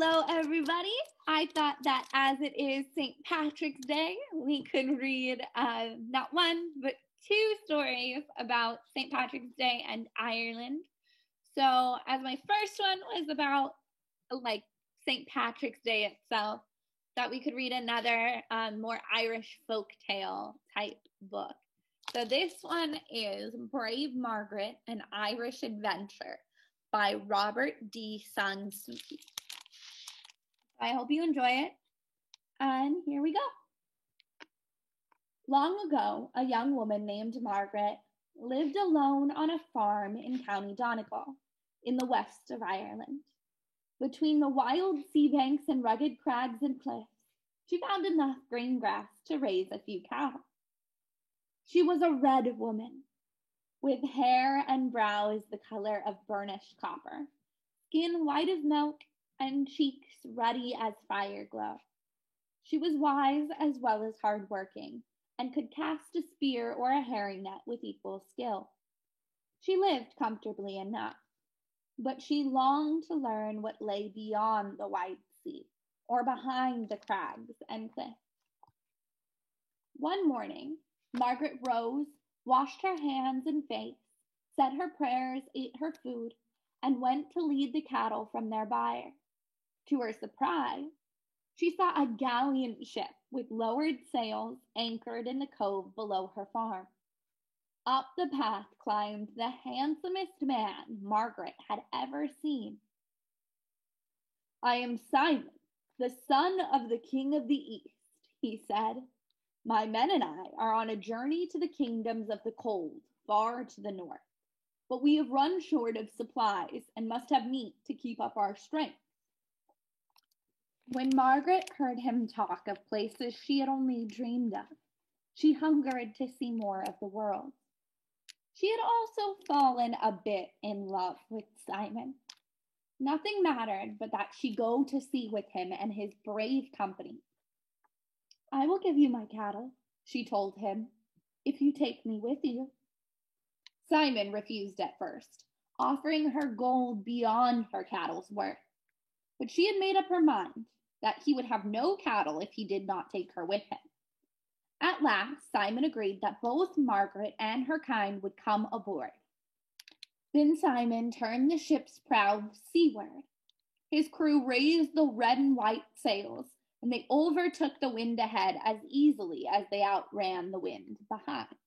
Hello, everybody. I thought that as it is St. Patrick's Day, we could read not one, but two stories about St. Patrick's Day and Ireland. So, as my first one was about St. Patrick's Day itself, thought we could read another more Irish folktale type book. So this one is Brave Margaret, an Irish Adventure by Robert D. Sansweet. I hope you enjoy it. And here we go. Long ago, a young woman named Margaret lived alone on a farm in County Donegal, in the west of Ireland. Between the wild sea banks and rugged crags and cliffs, she found enough green grass to raise a few cattle. She was a red woman, with hair and brows the color of burnished copper, skin white as milk, and cheeks ruddy as fire glow. She was wise as well as hard-working, and could cast a spear or a herring net with equal skill. She lived comfortably enough, but she longed to learn what lay beyond the wide sea, or behind the crags and cliffs. One morning, Margaret rose, washed her hands and face, said her prayers, ate her food, and went to lead the cattle from their byre. To her surprise, she saw a gallant ship with lowered sails anchored in the cove below her farm. Up the path climbed the handsomest man Margaret had ever seen. "I am Simon, the son of the King of the East," he said. "My men and I are on a journey to the kingdoms of the cold, far to the north. But we have run short of supplies and must have meat to keep up our strength." When Margaret heard him talk of places she had only dreamed of, she hungered to see more of the world. She had also fallen a bit in love with Simon. Nothing mattered but that she go to sea with him and his brave company. "I will give you my cattle," she told him, "if you take me with you." Simon refused at first, offering her gold beyond her cattle's worth. But she had made up her mind that he would have no cattle if he did not take her with him. At last, Simon agreed that both Margaret and her kind would come aboard. Then Simon turned the ship's prow seaward. His crew raised the red and white sails, and they overtook the wind ahead as easily as they outran the wind behind.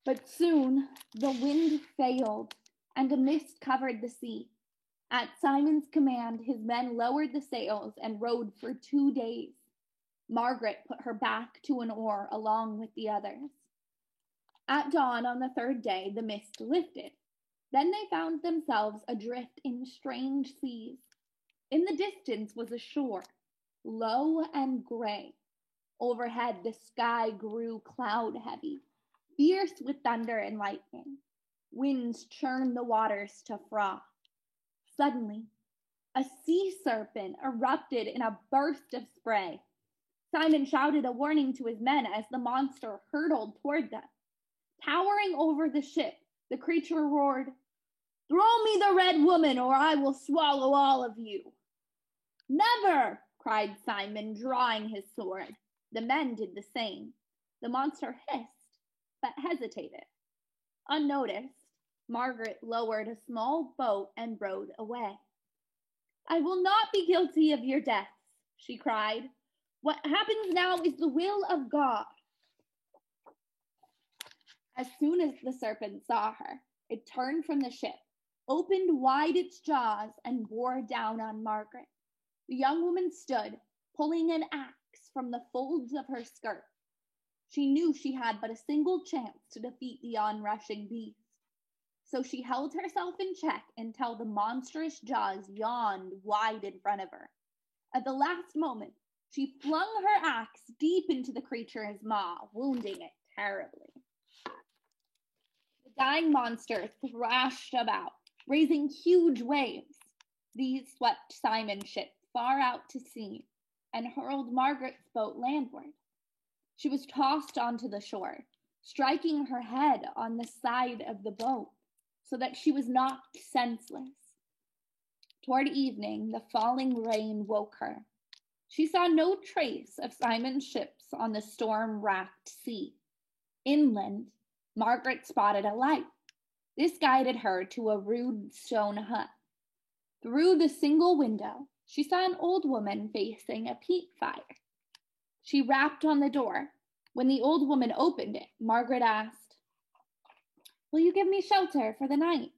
But soon the wind failed, and a mist covered the sea. At Simon's command, his men lowered the sails and rowed for 2 days. Margaret put her back to an oar along with the others. At dawn on the third day, the mist lifted. Then they found themselves adrift in strange seas. In the distance was a shore, low and gray. Overhead, the sky grew cloud-heavy, fierce with thunder and lightning. Winds churned the waters to froth. Suddenly, a sea serpent erupted in a burst of spray. Simon shouted a warning to his men as the monster hurtled toward them. Towering over the ship, the creature roared, "Throw me the red woman, or I will swallow all of you." "Never!" cried Simon, drawing his sword. The men did the same. The monster hissed, but hesitated. Unnoticed, Margaret lowered a small boat and rowed away. "I will not be guilty of your deaths," she cried. "What happens now is the will of God." As soon as the serpent saw her, it turned from the ship, opened wide its jaws, and bore down on Margaret. The young woman stood, pulling an axe from the folds of her skirt. She knew she had but a single chance to defeat the onrushing beast. So she held herself in check until the monstrous jaws yawned wide in front of her. At the last moment, she flung her axe deep into the creature's maw, wounding it terribly. The dying monster thrashed about, raising huge waves. These swept Simon's ship far out to sea and hurled Margaret's boat landward. She was tossed onto the shore, striking her head on the side of the boat, so that she was knocked senseless. Toward evening, the falling rain woke her. She saw no trace of Simon's ships on the storm-racked sea. Inland, Margaret spotted a light. This guided her to a rude stone hut. Through the single window, she saw an old woman facing a peat fire. She rapped on the door. When the old woman opened it, Margaret asked, "Will you give me shelter for the night?"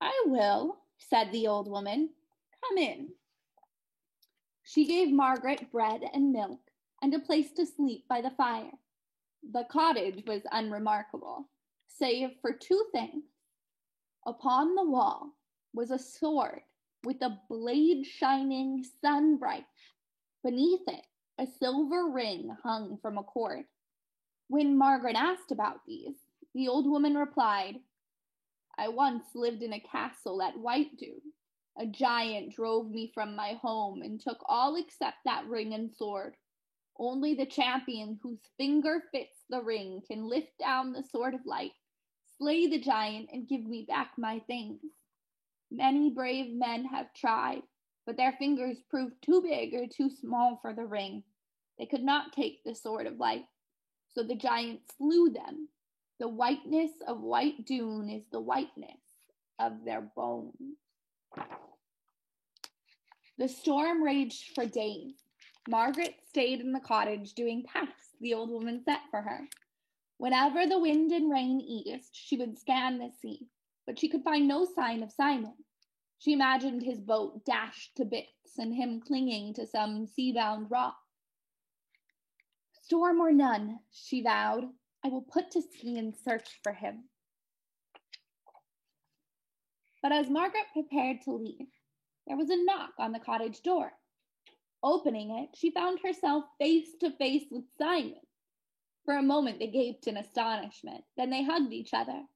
"I will," said the old woman. "Come in." She gave Margaret bread and milk and a place to sleep by the fire. The cottage was unremarkable, save for two things. Upon the wall was a sword with a blade shining sun-bright. Beneath it, a silver ring hung from a cord. When Margaret asked about these, the old woman replied, "I once lived in a castle at White Doon. A giant drove me from my home and took all except that ring and sword. Only the champion whose finger fits the ring can lift down the sword of light, slay the giant, and give me back my things. Many brave men have tried, but their fingers proved too big or too small for the ring. They could not take the sword of light, so the giant slew them. The whiteness of White Doon is the whiteness of their bones." The storm raged for days. Margaret stayed in the cottage doing tasks the old woman set for her. Whenever the wind and rain eased, she would scan the sea, but she could find no sign of Simon. She imagined his boat dashed to bits and him clinging to some sea-bound rock. "Storm or none," she vowed, "I will put to sea and search for him." But as Margaret prepared to leave, there was a knock on the cottage door. Opening it, she found herself face to face with Simon. For a moment they gaped in astonishment, then they hugged each other.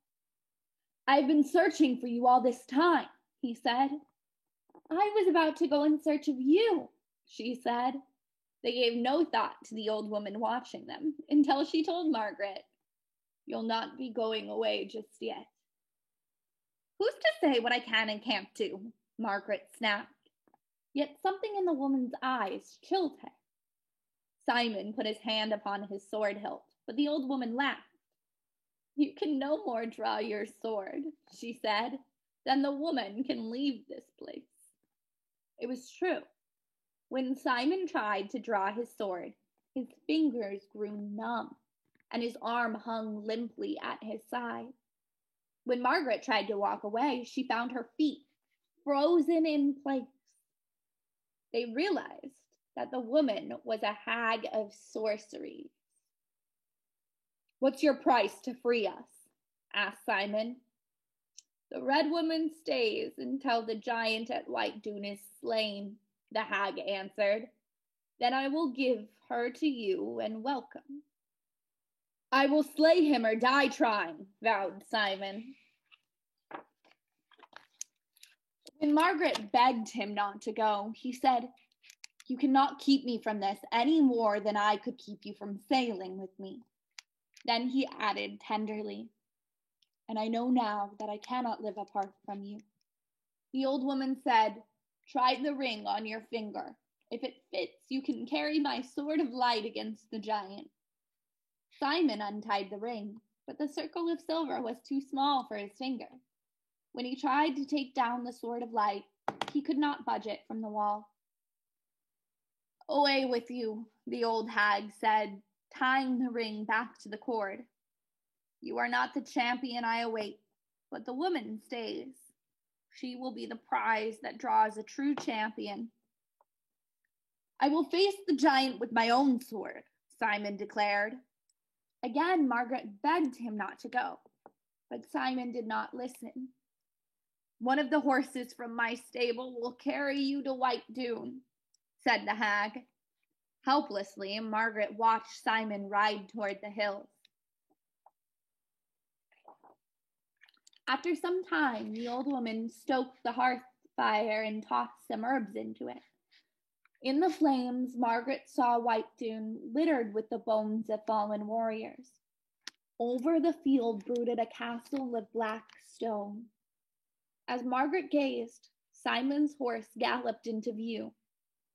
"I've been searching for you all this time," he said. "I was about to go in search of you," she said. They gave no thought to the old woman watching them until she told Margaret, "You'll not be going away just yet." "Who's to say what I can and can't do?" Margaret snapped. Yet something in the woman's eyes chilled her. Simon put his hand upon his sword hilt, but the old woman laughed. "You can no more draw your sword," she said, "than the woman can leave this place." It was true. When Simon tried to draw his sword, his fingers grew numb, and his arm hung limply at his side. When Margaret tried to walk away, she found her feet frozen in place. They realized that the woman was a hag of sorcery. "What's your price to free us?" asked Simon. "The Red Woman stays until the giant at White Doon is slain," the hag answered. "Then I will give her to you and welcome." "I will slay him or die trying," vowed Simon. When Margaret begged him not to go, he said, "You cannot keep me from this any more than I could keep you from sailing with me." Then he added tenderly, "And I know now that I cannot live apart from you." The old woman said, "Try the ring on your finger. If it fits, you can carry my sword of light against the giant." Simon untied the ring, but the circle of silver was too small for his finger. When he tried to take down the sword of light, he could not budge it from the wall. "Away with you," the old hag said, tying the ring back to the cord. "You are not the champion I await, but the woman stays. She will be the prize that draws a true champion." "I will face the giant with my own sword," Simon declared. Again, Margaret begged him not to go, but Simon did not listen. "One of the horses from my stable will carry you to White Doon," said the hag. Helplessly, Margaret watched Simon ride toward the hills. After some time, the old woman stoked the hearth fire and tossed some herbs into it. In the flames, Margaret saw White Doon littered with the bones of fallen warriors. Over the field brooded a castle of black stone. As Margaret gazed, Simon's horse galloped into view.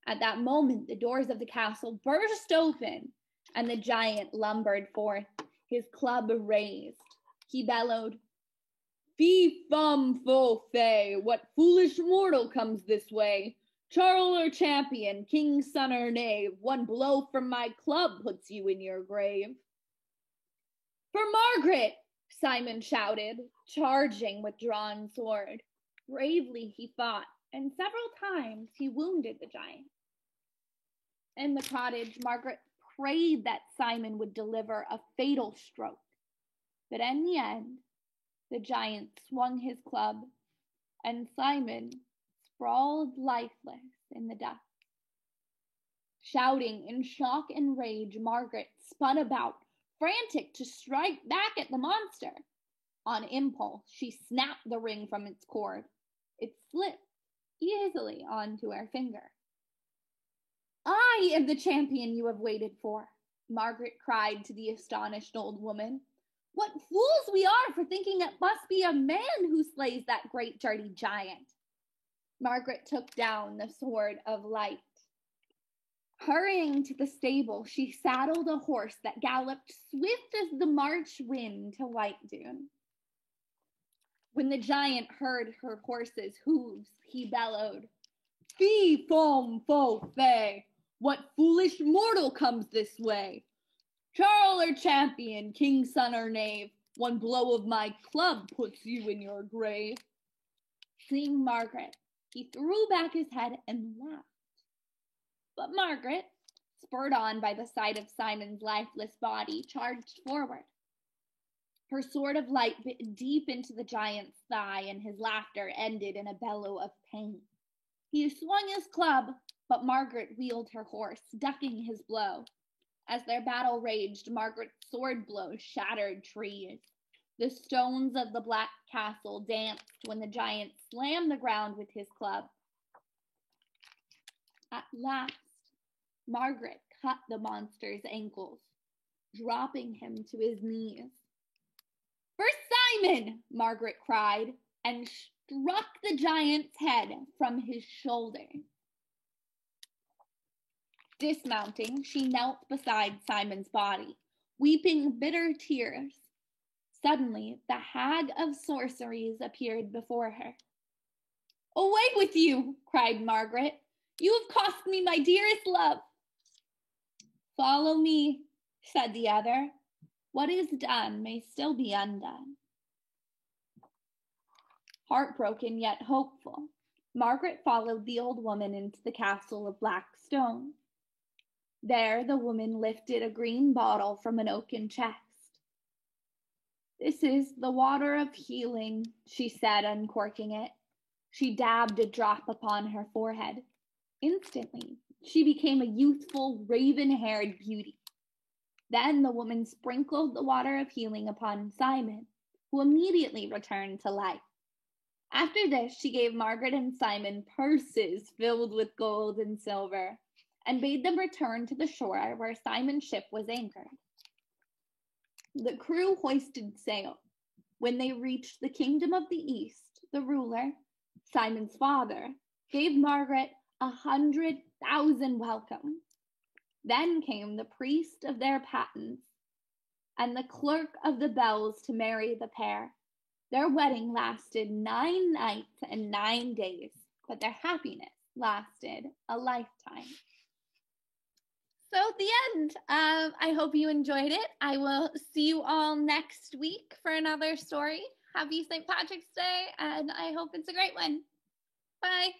At that moment, the doors of the castle burst open, and the giant lumbered forth, his club raised. He bellowed, "Fee fum fo fay, what foolish mortal comes this way? Churl or champion, king's son or knave, one blow from my club puts you in your grave." "For Margaret!" Simon shouted, charging with drawn sword. Bravely he fought, and several times he wounded the giant. In the cottage, Margaret prayed that Simon would deliver a fatal stroke. But in the end, the giant swung his club, and Simon sprawled lifeless in the dust. Shouting in shock and rage, Margaret spun about, frantic to strike back at the monster. On impulse, she snapped the ring from its cord. It slipped easily onto her finger. "I am the champion you have waited for," Margaret cried to the astonished old woman. "What fools we are for thinking it must be a man who slays that great dirty giant." Margaret took down the sword of light. Hurrying to the stable, she saddled a horse that galloped swift as the March wind to Whitedune. When the giant heard her horse's hooves, he bellowed, "Fee fum fo fay, what foolish mortal comes this way? Churl or champion, king's son or knave, one blow of my club puts you in your grave." Seeing Margaret, he threw back his head and laughed. But Margaret, spurred on by the sight of Simon's lifeless body, charged forward. Her sword of light bit deep into the giant's thigh, and his laughter ended in a bellow of pain. He swung his club, but Margaret wheeled her horse, ducking his blow. As their battle raged, Margaret's sword blows shattered trees. The stones of the black castle danced when the giant slammed the ground with his club. At last, Margaret cut the monster's ankles, dropping him to his knees. "For Simon!" Margaret cried, and struck the giant's head from his shoulder. Dismounting, she knelt beside Simon's body, weeping bitter tears. Suddenly, the hag of sorceries appeared before her. "Away with you!" cried Margaret. "You have cost me my dearest love." "Follow me," said the other. "What is done may still be undone." Heartbroken yet hopeful, Margaret followed the old woman into the castle of black stone. There the woman lifted a green bottle from an oaken chest. "This is the water of healing," she said, uncorking it. She dabbed a drop upon her forehead. Instantly, she became a youthful, raven-haired beauty. Then the woman sprinkled the water of healing upon Simon, who immediately returned to life. After this, she gave Margaret and Simon purses filled with gold and silver, and bade them return to the shore where Simon's ship was anchored. The crew hoisted sail. When they reached the kingdom of the East, the ruler, Simon's father, gave Margaret 100,000 welcomes. Then came the priest of their patents and the clerk of the bells to marry the pair. Their wedding lasted 9 nights and 9 days, but their happiness lasted a lifetime. So the end. I hope you enjoyed it. I will see you all next week for another story. Happy St. Patrick's Day, and I hope it's a great one. Bye.